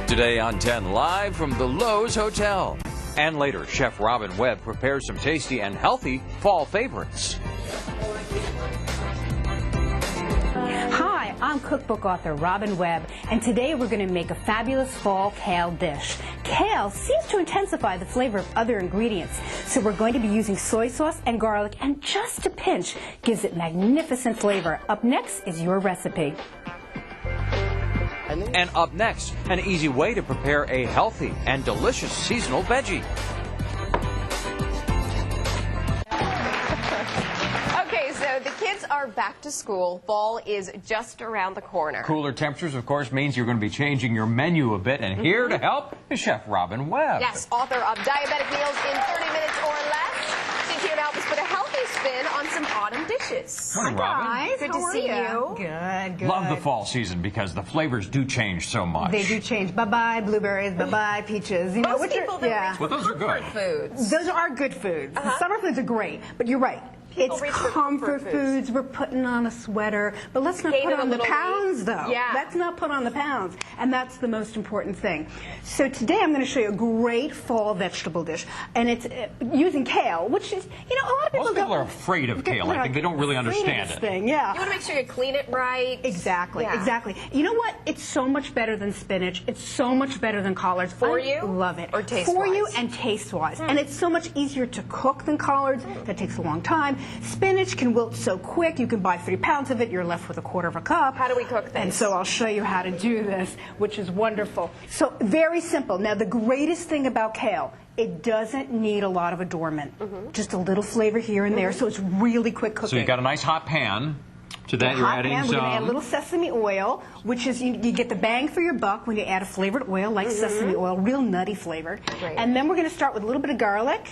Today on 10 Live from the Lowe's Hotel. And later, Chef Robyn Webb prepares some tasty and healthy fall favorites. Hi, I'm cookbook author Robyn Webb, and today we're going to make a fabulous fall kale dish. Kale seems to intensify the flavor of other ingredients, so we're going to be using soy sauce and garlic, and just a pinch gives it magnificent flavor. Up next is your recipe. And up next, an easy way to prepare a healthy and delicious seasonal veggie. Okay, so the kids are back to school. Fall is just around the corner. Cooler temperatures, of course, means you're going to be changing your menu a bit. And here to help is Chef Robyn Webb. Yes, author of Diabetic Meals in 30 Minutes or Less. She's here to help us put a healthy spin on some autumn dishes. Morning, Robyn. Guys, Good to see you. Good. Love the fall season because the flavors do change so much. They do change. Bye-bye blueberries, bye-bye peaches. You know, Most people that reach Well, those are good. foods. Those are good foods. Summer foods are great, but you're right. It's reach for comfort foods. We're putting on a sweater, but let's not put on the pounds, though. Yeah. Let's not put on the pounds, and that's the most important thing. So today I'm going to show you a great fall vegetable dish, and it's using kale, which is, you know, a lot of people Most people are afraid of kale. I think they don't really understand it. Yeah. You want to make sure you clean it right. Exactly, Yeah. exactly. You know what? It's so much better than spinach. It's so much better than collards. For I you? love it. Or taste-wise? For you and taste-wise. And it's so much easier to cook than collards. That takes a long time. Spinach can wilt so quick. You can buy 3 pounds of it. You're left with a quarter of a cup. How do we cook this? And so I'll show you how to do this, which is wonderful. So very simple. Now the greatest thing about kale, it doesn't need a lot of adornment. Just a little flavor here and there, so it's really quick cooking. So you've got a nice hot pan. To that you're adding We're going to add a some... little sesame oil, which is, you get the bang for your buck when you add a flavored oil like sesame oil, real nutty flavored. Great. And then we're going to start with a little bit of garlic.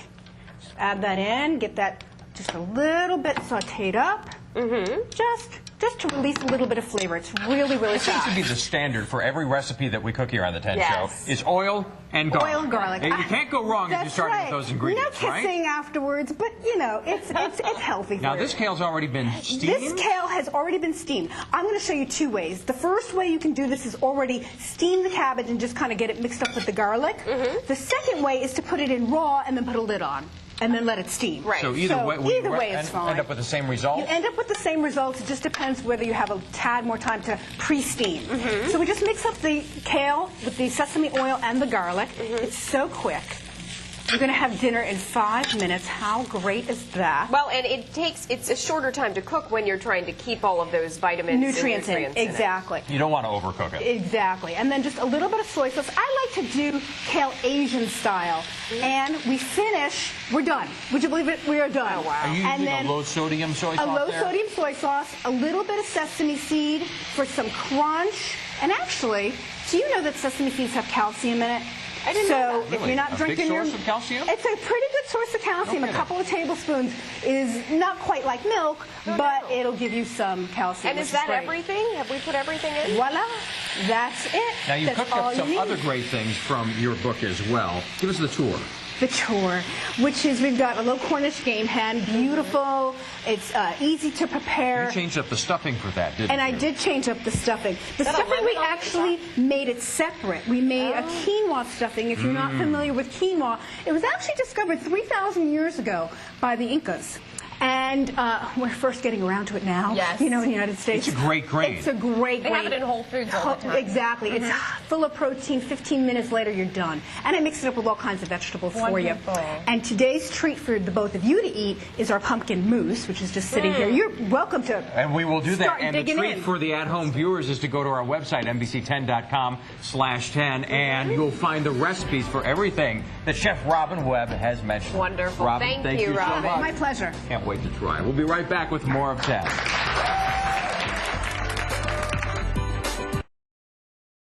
Just add that in, get that just a little bit sauteed up. Just to release a little bit of flavor. It's really, really This seems fast. to be the standard for every recipe that we cook here on the 10 Yes. Show, is oil and garlic. Oil and garlic. You can't go wrong if you That's start right. with those ingredients, No right? kissing afterwards, but you know, it's healthy for Now you. this kale's already been steamed. This kale has already been steamed. I'm going to show you 2 ways. The first way you can do this is already steam the cabbage and just kind of get it mixed up with the garlic. The second way is to put it in raw and then put a lid on and then let it steam. Right. So either way, it's fine. end up with the same result? You end up with the same results. It just depends whether you have a tad more time to pre-steam. So we just mix up the kale with the sesame oil and the garlic. It's so quick. You're going to have dinner in 5 minutes. How great is that? Well, and it's a shorter time to cook when you're trying to keep all of those vitamins Nutrients and in. nutrients Exactly. You don't want to overcook it. Exactly. And then just a little bit of soy sauce. I like to do kale Asian style. And we finish, we're done. Would you believe it? We are done. Oh, wow. Are you And using then a low-sodium soy sauce a low there? sodium soy sauce, a little bit of sesame seed for some crunch. And actually, do you know that sesame seeds have calcium in it? I didn't know that. If Really? you're not A drinking big source of calcium? It's a pretty good source of calcium. No A kidding. couple of tablespoons is not quite like milk, but it'll give you some calcium. And which is that great. everything? Have we put everything in? Voila, that's it. Now you That's cooked all up you some need. other great things from your book as well. Give us the tour. The tour, which is we've got a little Cornish game hen, beautiful. It's easy to prepare. You changed up the stuffing for that, didn't And you? I did change up the stuffing. The that a stuffing, we lemon on the actually made it separate. We made a quinoa stuffing. If you're not familiar with quinoa, it was actually discovered 3,000 years ago by the Incas. And we're first getting around to it now, Yes. you know, in the United States. It's a great grain. It's a great They grain. have it in Whole Foods all the time. Exactly. It's full of protein. 15 minutes later, you're done. And I mix it up with all kinds of vegetables for you. Wonderful. And today's treat for the both of you to eat is our pumpkin mousse, which is just sitting here. You're welcome to And we will do that. start And the digging treat in. for the at-home viewers is to go to our website, NBC10.com/10, and you'll find the recipes for everything that Chef Robyn Webb has mentioned. Wonderful. Robyn, Thank you, so Robyn. much. My pleasure. Can't wait to try. We'll be right back with more of 10.